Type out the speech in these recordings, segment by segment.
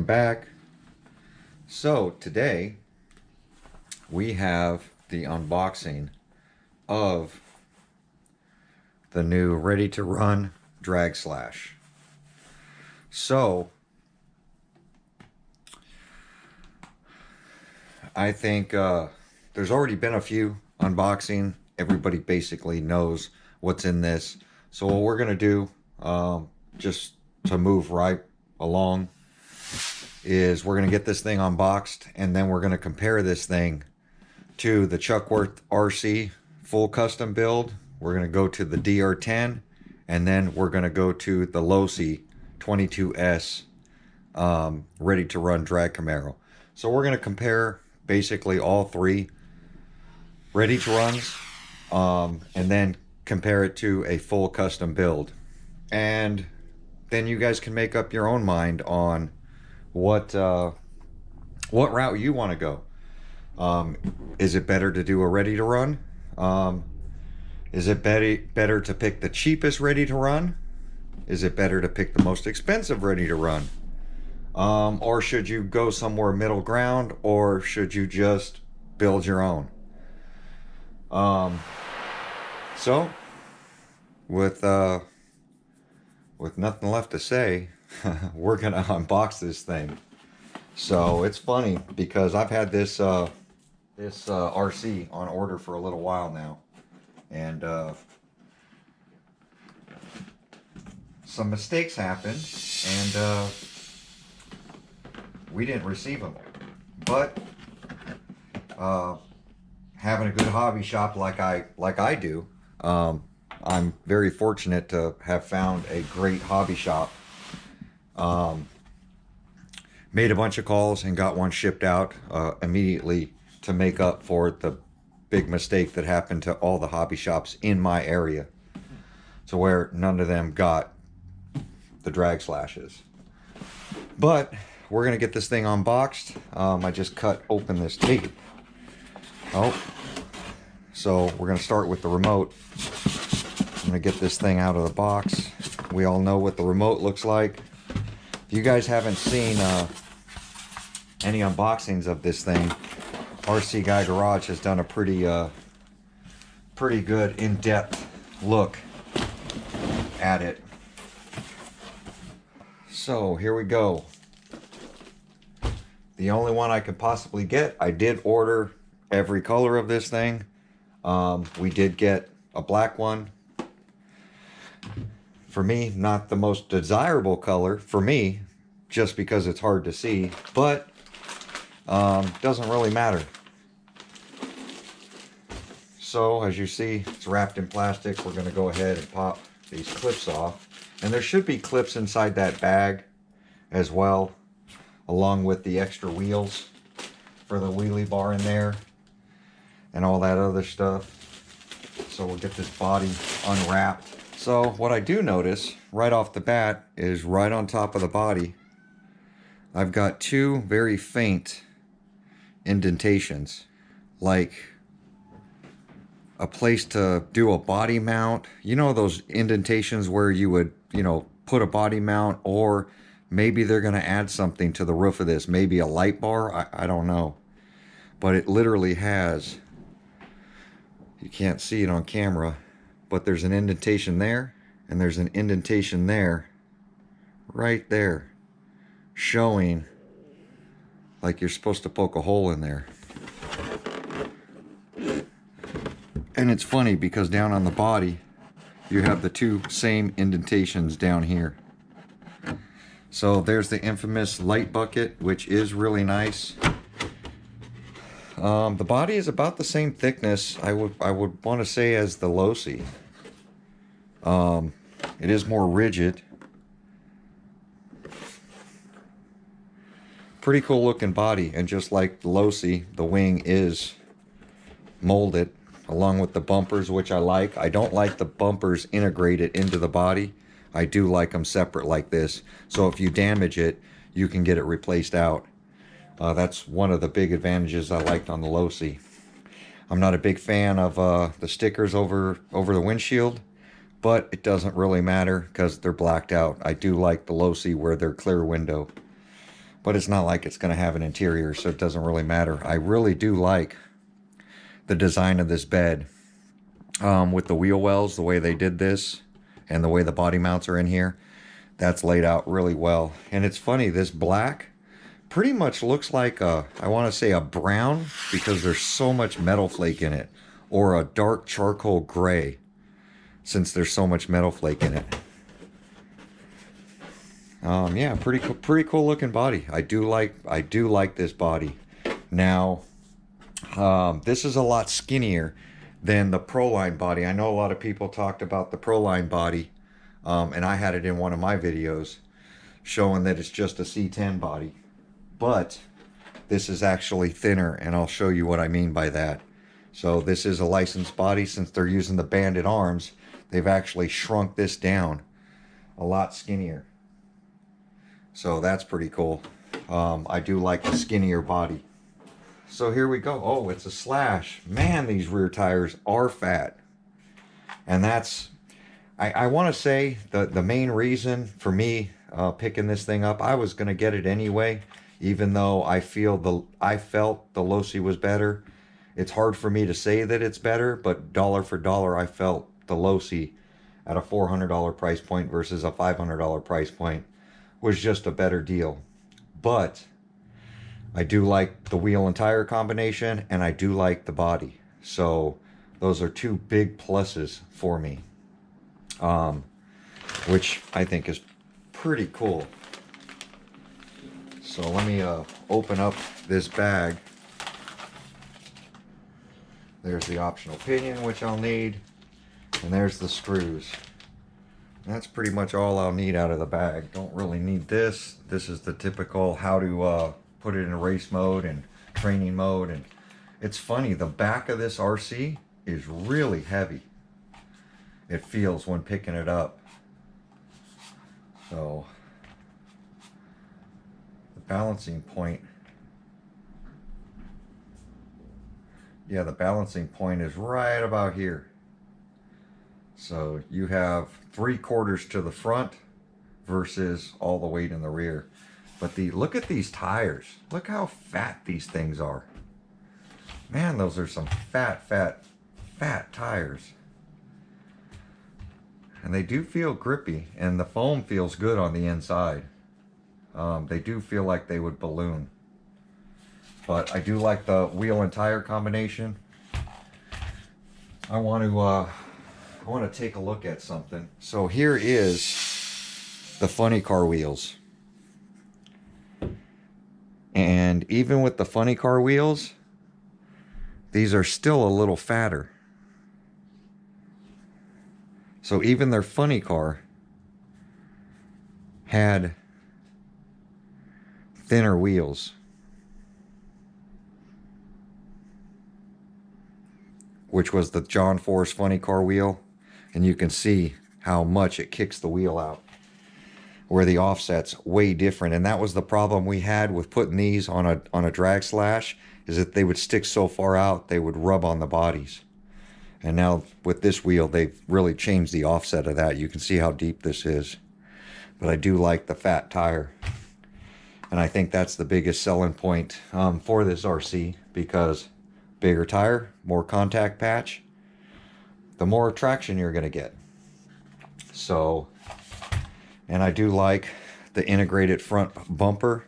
welcome back. So today we have the unboxing of the new ready to run Drag Slash. So I think there's already been a few unboxing. Everybody basically knows what's in this. So what we're gonna do, just to move right along, is we're gonna get this thing unboxed, and then we're gonna compare this thing to the Chuckworth RC full custom build. We're gonna go to the DR10, and then we're gonna go to the Losi 22s ready to run drag Camaro. So we're gonna compare basically all three ready to runs, and then compare it to a full custom build, and then you guys can make up your own mind on what route you want to go. Is it better to do a ready to run? Is it better to pick the cheapest ready to run? Is it better to pick the most expensive ready to run? Or should you go somewhere middle ground, or should you just build your own? So with nothing left to say, we're gonna unbox this thing. So it's funny because I've had this RC on order for a little while now, and some mistakes happened, and we didn't receive them. But having a good hobby shop like I do, I'm very fortunate to have found a great hobby shop. Made a bunch of calls and got one shipped out immediately to make up for the big mistake that happened to all the hobby shops in my area, to where none of them got the drag slashes. But we're gonna get this thing unboxed. I just cut open this tape. So we're gonna start with the remote. I'm gonna get this thing out of the box. We all know what the remote looks like. If you guys haven't seen any unboxings of this thing, RC Guy Garage has done a pretty good in-depth look at it. So here we go. The only one I could possibly get, I did order every color of this thing. We did get a black one. For me, not the most desirable color for me, just because it's hard to see, but doesn't really matter. So as you see, it's wrapped in plastic. We're going to go ahead and pop these clips off, and there should be clips inside that bag as well, along with the extra wheels for the wheelie bar in there and all that other stuff. So we'll get this body unwrapped. So what I do notice right off the bat is right on top of the body, I've got two very faint indentations, like a place to do a body mount. You know those indentations where you would, put a body mount, or maybe they're going to add something to the roof of this, maybe a light bar, I don't know. But it literally has, you can't see it on camera, but there's an indentation there, and there's an indentation there, right there, showing like you're supposed to poke a hole in there. And it's funny because down on the body, you have the two same indentations down here. So there's the infamous light bucket, which is really nice. The body is about the same thickness, I would want to say, as the Losi. It is more rigid. Pretty cool looking body, and just like the Losi, the wing is molded along with the bumpers, which I like. I don't like the bumpers integrated into the body. I do like them separate like this, so if you damage it, you can get it replaced out. That's one of the big advantages I liked on the Losi. I'm not a big fan of the stickers over the windshield, but it doesn't really matter because they're blacked out. I do like the Losi where they're clear window. but it's not like it's going to have an interior, so it doesn't really matter. I really do like the design of this bed, with the wheel wells, the way they did this, and the way the body mounts are in here. That's laid out really well. And it's funny, this black pretty much looks like a, I want to say a brown, because there's so much metal flake in it, or a dark charcoal gray, since there's so much metal flake in it. Yeah, pretty cool looking body. I do like this body. Now, this is a lot skinnier than the Proline body. I know a lot of people talked about the Proline body, and I had it in one of my videos showing that it's just a C10 body, but this is actually thinner, and I'll show you what I mean by that. So this is a licensed body. Since they're using the banded arms, they've actually shrunk this down a lot skinnier. So that's pretty cool. I do like the skinnier body. So here we go. Oh, it's a Slash. Man, these rear tires are fat. And that's, I want to say the main reason for me picking this thing up, I was going to get it anyway, even though I felt the Losi was better. It's hard for me to say that it's better, but dollar for dollar, I felt the Losi at a $400 price point versus a $500 price point was just a better deal. But I do like the wheel and tire combination, and I do like the body. So those are two big pluses for me, which I think is pretty cool. So let me open up this bag. There's the optional pinion, which I'll need, and there's the screws. That's pretty much all I'll need out of the bag. Don't really need this. This is the typical how to put it in race mode and training mode. And it's funny, the back of this RC is really heavy. It feels when picking it up. So the balancing point, yeah, the balancing point is right about here. So you have 3/4 to the front versus all the weight in the rear. But look at these tires. Look how fat these things are. Man, those are some fat tires. And they do feel grippy, and the foam feels good on the inside. They do feel like they would balloon. But I do like the wheel and tire combination. I want to take a look at something. So here is the funny car wheels. And even with the funny car wheels, these are still a little fatter. So even their funny car had thinner wheels, which was the John Force funny car wheel. And you can see how much it kicks the wheel out, where the offset's way different. And that was the problem we had with putting these on a drag slash, is that they would stick so far out they would rub on the bodies. And now with this wheel, they've really changed the offset of that. You can see how deep this is. But I do like the fat tire, and I think that's the biggest selling point for this RC, because bigger tire, more contact patch, the more traction you're going to get. So, and I do like the integrated front bumper,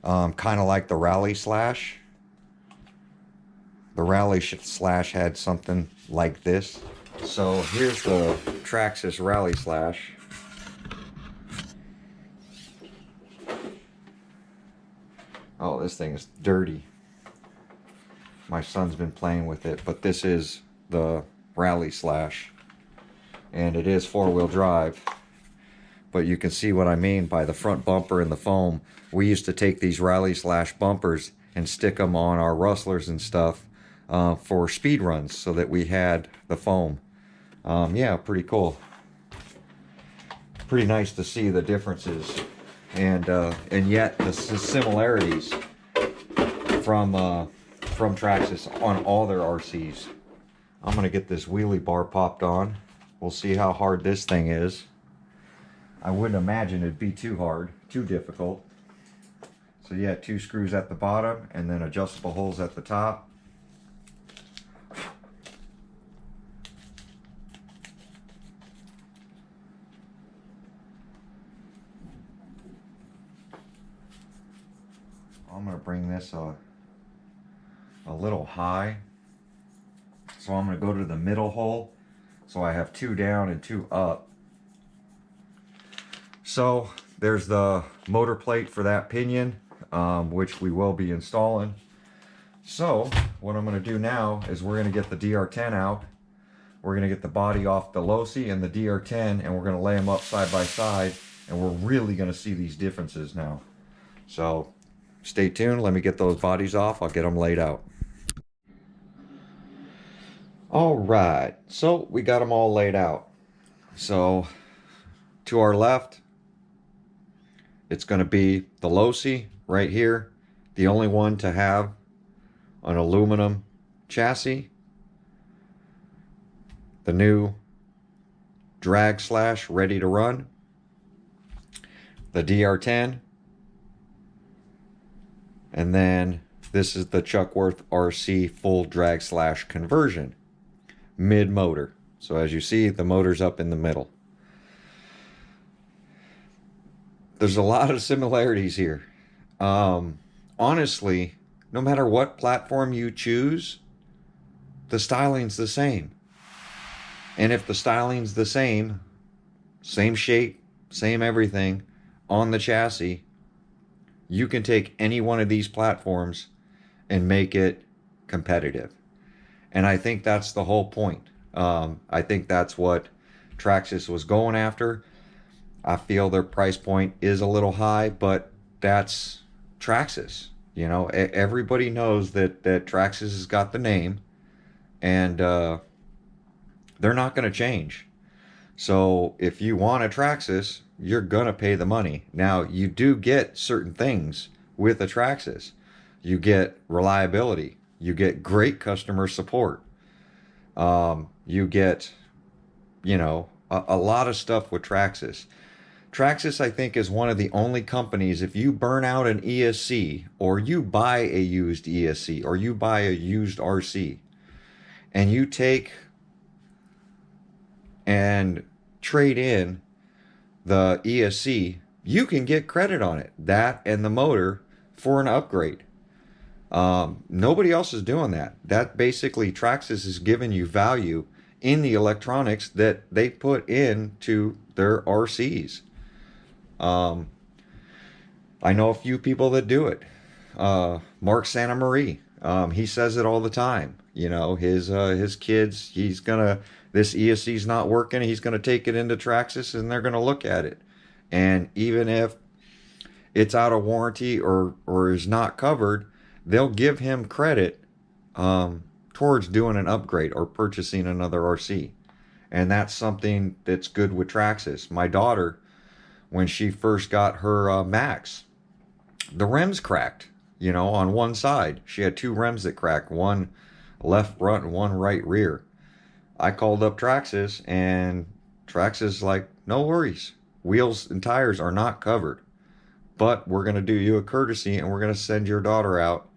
kind of like the Rally Slash. The Rally Slash had something like this. So here's the Traxxas Rally Slash. Oh, this thing is dirty. My son's been playing with it, but this is the Rally Slash, and it is 4-wheel drive. But you can see what I mean by the front bumper and the foam. We used to take these Rally Slash bumpers and stick them on our rustlers and stuff for speed runs, so that we had the foam. Yeah, pretty cool. Pretty nice to see the differences, and yet the similarities from Traxxas on all their RCs. I'm gonna get this wheelie bar popped on. We'll see how hard this thing is. I wouldn't imagine it'd be too hard, too difficult. So you had 2 screws at the bottom and then adjustable holes at the top. I'm going to bring this a little high. So I'm going to go to the middle hole. So I have 2 down and 2 up. So there's the motor plate for that pinion, which we will be installing. So what I'm going to do now is we're going to get the DR10 out. We're going to get the body off the Losi and the DR10, and we're going to lay them up side by side, and we're really going to see these differences now. So stay tuned. Let me get those bodies off. I'll get them laid out. All right, so we got them all laid out. So to our left, it's going to be the Losi right here, the only one to have an aluminum chassis. The new Drag Slash ready to run. The DR10. And then this is the Chuckworth RC full Drag Slash conversion. Mid motor. So as you see, the motor's up in the middle. There's a lot of similarities here. Honestly, no matter what platform you choose, the styling's the same. And if the styling's the same shape, same everything on the chassis, you can take any one of these platforms and make it competitive. And I think that's the whole point. I think that's what Traxxas was going after. I feel their price point is a little high, but that's Traxxas. You know, everybody knows that Traxxas has got the name, and they're not going to change. So if you want a Traxxas, you're going to pay the money. Now, you do get certain things with a Traxxas. You get reliability. You get great customer support. You get, you know, a lot of stuff with Traxxas. Traxxas, I think, is one of the only companies, if you burn out an ESC, or you buy a used ESC, or you buy a used RC, and you take and trade in the ESC, you can get credit on it, that and the motor, for an upgrade. Nobody else is doing that. That basically, Traxxas is giving you value in the electronics that they put into their RCs. I know a few people that do it. Mark Santa Marie, he says it all the time. You know, his kids, this ESC's not working, he's gonna take it into Traxxas and they're gonna look at it. And even if it's out of warranty or is not covered, they'll give him credit towards doing an upgrade or purchasing another RC. And that's something that's good with Traxxas. My daughter, when she first got her Max, the rims cracked, you know, on one side. She had 2 rims that cracked, one left front and one right rear. I called up Traxxas, and Traxxas like, no worries. Wheels and tires are not covered, but we're going to do you a courtesy and we're going to send your daughter out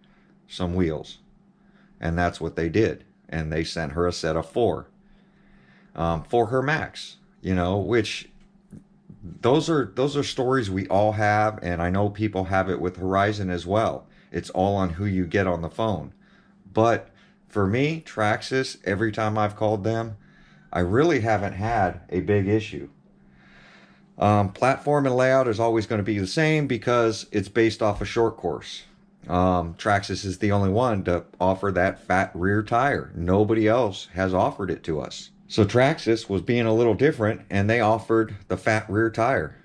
some wheels. And that's what they did. And they sent her a set of 4 for her Max, you know, which those are stories we all have. And I know people have it with Horizon as well. It's all on who you get on the phone. But for me, Traxxas, every time I've called them, I really haven't had a big issue. Platform and layout is always going to be the same because it's based off a short course. Traxxas is the only one to offer that fat rear tire. Nobody else has offered it to us. So Traxxas was being a little different, and they offered the fat rear tire.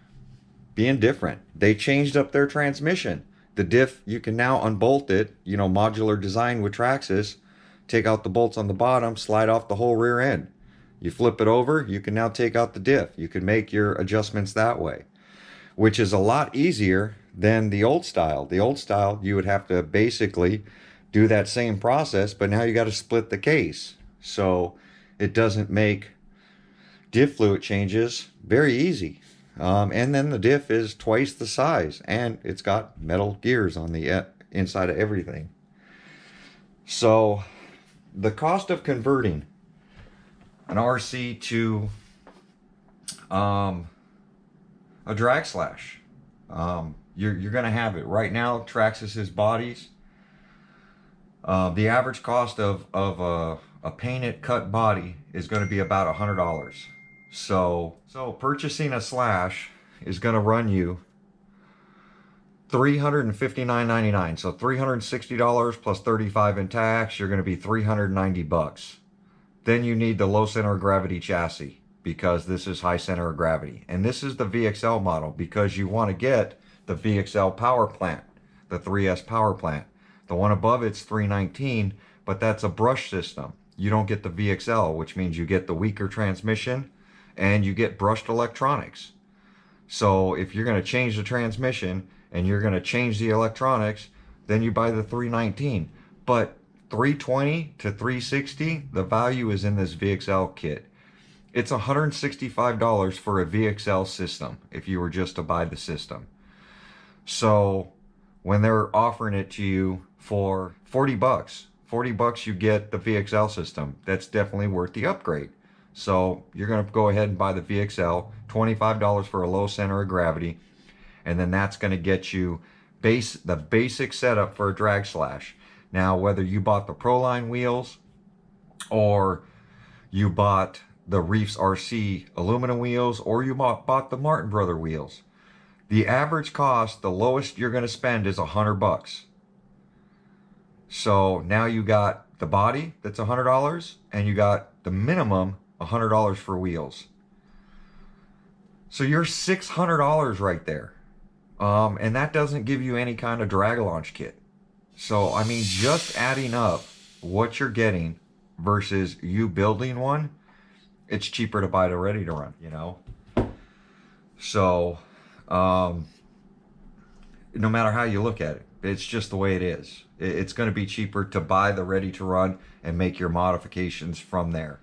Being different. They changed up their transmission. The diff, you can now unbolt it, you know, modular design with Traxxas. Take out the bolts on the bottom, slide off the whole rear end. You flip it over, you can now take out the diff. You can make your adjustments that way, which is a lot easier than the old style. The old style, you would have to basically do that same process, but now you got to split the case. So it doesn't make diff fluid changes very easy. And then the diff is twice the size, and it's got metal gears on the inside of everything. So the cost of converting an RC to a drag slash, you're going to have it. Right now, Traxxas bodies, the average cost of a painted cut body is going to be about $100. So purchasing a slash is going to run you $359.99. So $360 plus $35 in tax, you're going to be $390. Then you need the low center of gravity chassis, because this is high center of gravity. And this is the VXL model, because you want to get the VXL power plant, the 3S power plant. The one above it's 319, but that's a brush system. You don't get the VXL, which means you get the weaker transmission and you get brushed electronics. So if you're going to change the transmission and you're going to change the electronics, then you buy the 319. But 320 to 360, the value is in this VXL kit. It's $165 for a VXL system if you were just to buy the system. So when they're offering it to you for $40 you get the VXL system. That's definitely worth the upgrade. So you're going to go ahead and buy the VXL, $25 for a low center of gravity, and then that's going to get you the basic setup for a drag slash. Now, whether you bought the Proline wheels or you bought the Reefs RC aluminum wheels or you bought the Martin Brother wheels, the average cost, the lowest you're going to spend is $100. So now you got the body that's $100 and you got the minimum $100 for wheels. So you're $600 right there. And that doesn't give you any kind of drag launch kit. So, I mean, just adding up what you're getting versus you building one, it's cheaper to buy it ready to run, you know? So, no matter how you look at it, it's just the way it is. It's going to be cheaper to buy the ready to run and make your modifications from there.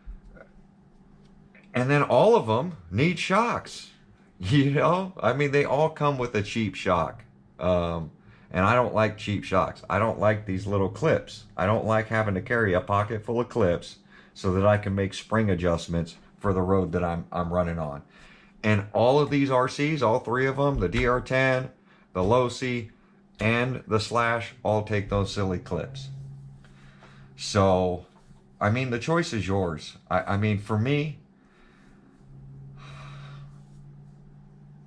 And then all of them need shocks. You know, I mean, they all come with a cheap shock. And I don't like cheap shocks. I don't like these little clips. I don't like having to carry a pocket full of clips so that I can make spring adjustments for the road that I'm running on. And all of these RCs, all three of them, the DR10, the Losi, and the Slash, all take those silly clips. So, I mean, the choice is yours. I mean, for me,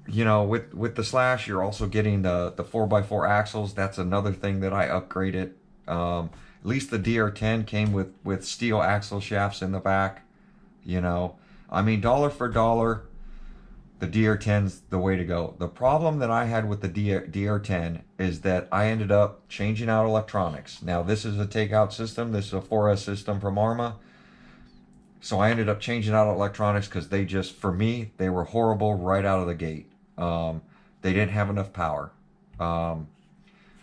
you know, with the Slash, you're also getting the 4x4 axles. That's another thing that I upgraded. At least the DR10 came with steel axle shafts in the back. You know, I mean, dollar for dollar, the DR10's the way to go. The problem that I had with the DR10 is that I ended up changing out electronics. Now, this is a takeout system. This is a 4S system from Arma. So I ended up changing out electronics because they just, for me, they were horrible right out of the gate. They didn't have enough power. I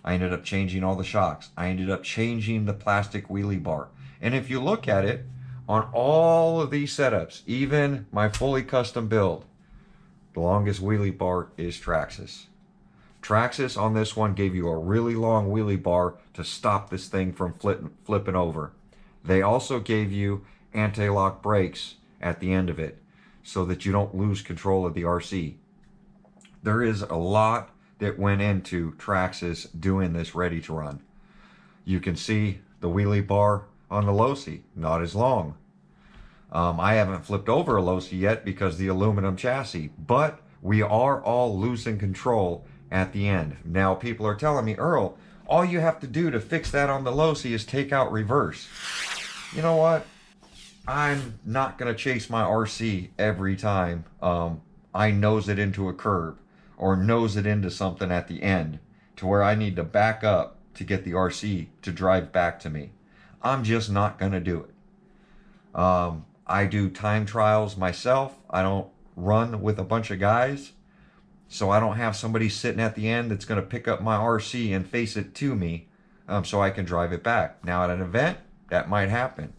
ended up changing all the shocks. I ended up changing the plastic wheelie bar. And if you look at it, on all of these setups, even my fully custom build, the longest wheelie bar is Traxxas. Traxxas on this one gave you a really long wheelie bar to stop this thing from flipping over. They also gave you anti-lock brakes at the end of it so that you don't lose control of the RC. There is a lot that went into Traxxas doing this ready to run. You can see the wheelie bar on the Losi, not as long. I haven't flipped over a Losi yet because the aluminum chassis, but we are all losing control at the end. Now people are telling me, Earl, all you have to do to fix that on the Losi is take out reverse. You know what? I'm not going to chase my RC every time I nose it into a curb or nose it into something at the end to where I need to back up to get the RC to drive back to me. I'm just not going to do it. I do time trials myself. I don't run with a bunch of guys. So I don't have somebody sitting at the end that's going to pick up my RC and face it to me so I can drive it back. Now at an event, that might happen.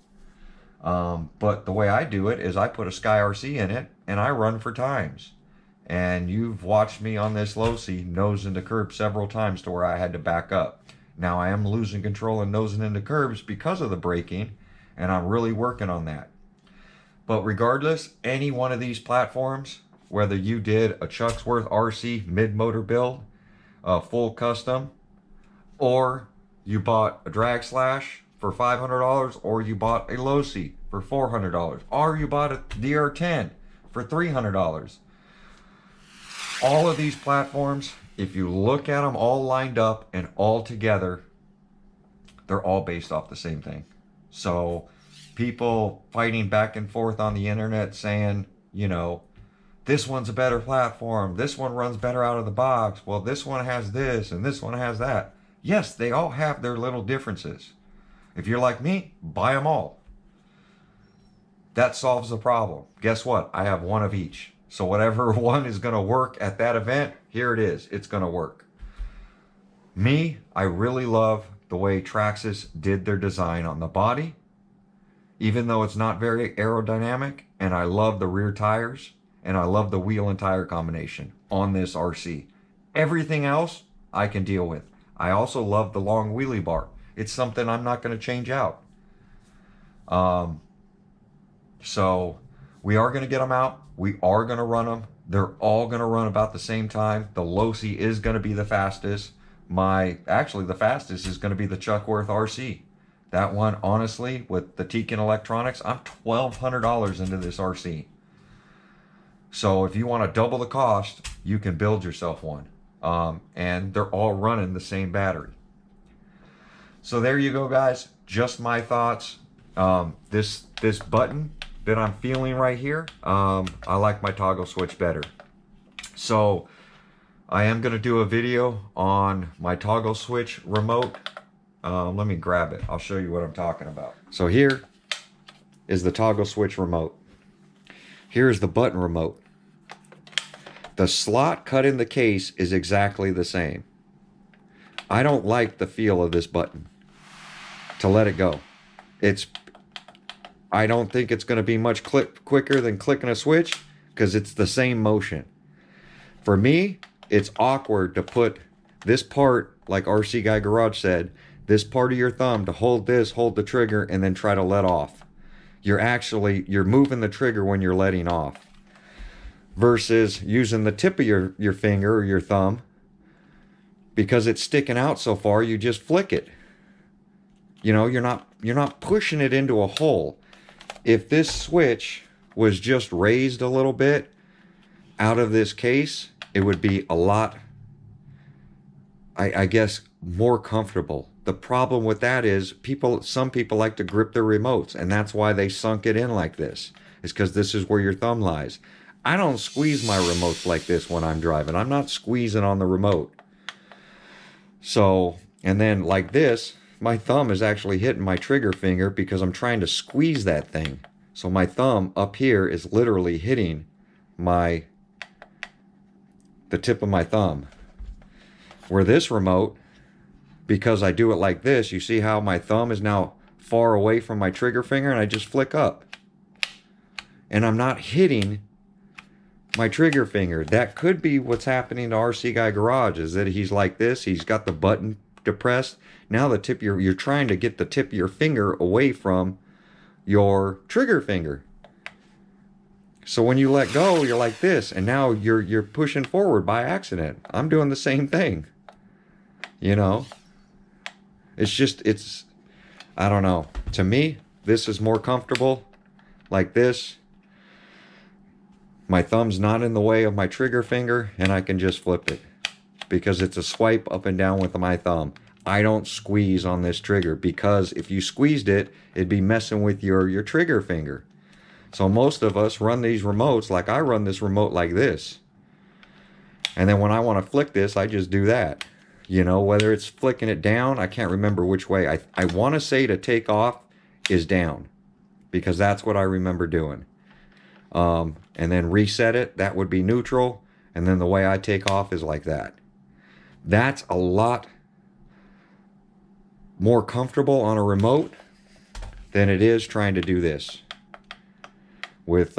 But the way I do it is I put a Sky RC in it and I run for times. And you've watched me on this Losi nose into curb several times to where I had to back up. Now I am losing control and nosing into curbs because of the braking, and I'm really working on that. But regardless, any one of these platforms, whether you did a Chucksworth RC mid-motor build, a full custom, or you bought a Drag Slash for $500, or you bought a Losi for $400, or you bought a DR10 for $300. All of these platforms, if you look at them all lined up and all together, they're all based off the same thing. So people fighting back and forth on the internet saying, you know, this one's a better platform, this one runs better out of the box, well, this one has this and this one has that. Yes, they all have their little differences. If you're like me, buy them all. That solves the problem. Guess what? I have one of each. So whatever one is going to work at that event, here it is. It's going to work. Me, I really love the way Traxxas did their design on the body, even though it's not very aerodynamic, and I love the rear tires, and I love the wheel and tire combination on this RC. Everything else, I can deal with. I also love the long wheelie bar. It's something I'm not going to change out. So we are going to get them out. We are going to run them. They're all going to run about the same time. The Losi is going to be the fastest. Actually, the fastest is going to be the Chucksworth RC. That one, honestly, with the Tekin electronics, I'm $1,200 into this RC. So if you want to double the cost, you can build yourself one. And they're all running the same battery. So there you go, guys. Just my thoughts. This button that I'm feeling right here, I like my toggle switch better. So I am going to do a video on my toggle switch remote. Let me grab it. I'll show you what I'm talking about. So here is the toggle switch remote. Here's the button remote. The slot cut in the case is exactly the same. I don't like the feel of this button to let it go. I don't think it's going to be much quicker than clicking a switch because it's the same motion. For me, it's awkward to put this part, like RC Guy Garage said, this part of your thumb to hold the trigger, and then try to let off. You're moving the trigger when you're letting off. Versus using the tip of your finger or your thumb, because it's sticking out so far, you just flick it. You know, you're not pushing it into a hole. If this switch was just raised a little bit out of this case, it would be a lot, I guess, more comfortable. The problem with that is some people like to grip their remotes, and that's why they sunk it in like this. It's because this is where your thumb lies. I don't squeeze my remotes like this when I'm driving. I'm not squeezing on the remote. So, and then like this, my thumb is actually hitting my trigger finger because I'm trying to squeeze that thing. So my thumb up here is literally hitting the tip of my thumb. Where this remote, because I do it like this, you see how my thumb is now far away from my trigger finger, and I just flick up. And I'm not hitting my trigger finger. That could be what's happening to RC Guy Garage, is that he's like this, he's got the button depressed. Now the tip, you're trying to get the tip of your finger away from your trigger finger. So when you let go, you're like this, and now you're pushing forward by accident. I'm doing the same thing. You know? It's I don't know. To me, this is more comfortable like this. My thumb's not in the way of my trigger finger, and I can just flip it because it's a swipe up and down with my thumb. I don't squeeze on this trigger, because if you squeezed it, it'd be messing with your trigger finger. So most of us run these remotes like I run this remote like this. And then when I want to flick this, I just do that. You know, whether it's flicking it down, I can't remember which way. I want to say to take off is down, because that's what I remember doing. And then reset it, that would be neutral. And then the way I take off is like that. That's a lot more comfortable on a remote than it is trying to do this with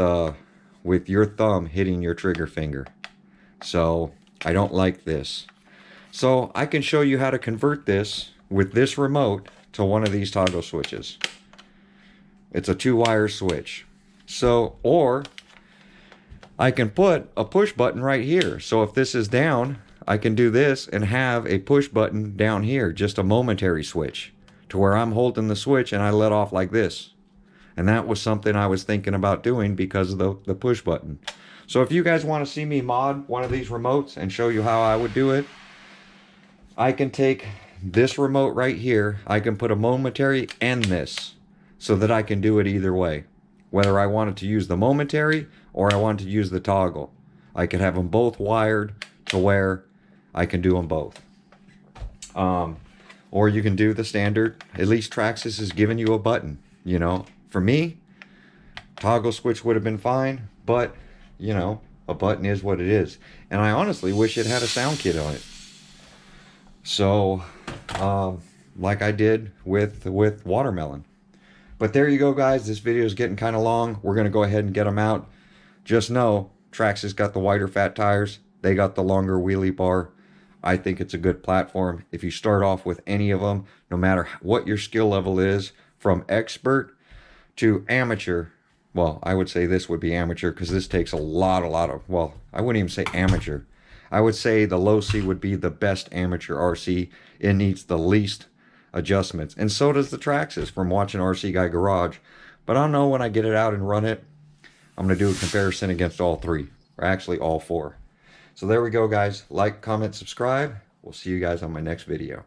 your thumb hitting your trigger finger. So I don't like this. So I can show you how to convert this with this remote to one of these toggle switches. It's a 2-wire switch. So, or I can put a push button right here. So if this is down, I can do this and have a push button down here, just a momentary switch, to where I'm holding the switch and I let off like this. And that was something I was thinking about doing because of the push button. So if you guys want to see me mod one of these remotes and show you how I would do it, I can take this remote right here, I can put a momentary and this, so that I can do it either way. Whether I wanted to use the momentary or I wanted to use the toggle. I could have them both wired to where I can do them both. Or you can do the standard, at least Traxxas is giving you a button, you know. For me, toggle switch would have been fine, but, you know, a button is what it is. And I honestly wish it had a sound kit on it. So, like I did with watermelon. But there you go, guys. This video is getting kind of long. We're going to go ahead and get them out. Just know, Traxxas got the wider fat tires. They got the longer wheelie bar. I think it's a good platform. If you start off with any of them, no matter what your skill level is, from expert to amateur, well, I would say this would be amateur because this takes a lot of, well, I wouldn't even say amateur. I would say the Losi would be the best amateur RC. It needs the least adjustments. And so does the Traxxas from watching RC Guy Garage. But I don't know, when I get it out and run it, I'm going to do a comparison against all three. Or actually all four. So there we go, guys. Like, comment, subscribe. We'll see you guys on my next video.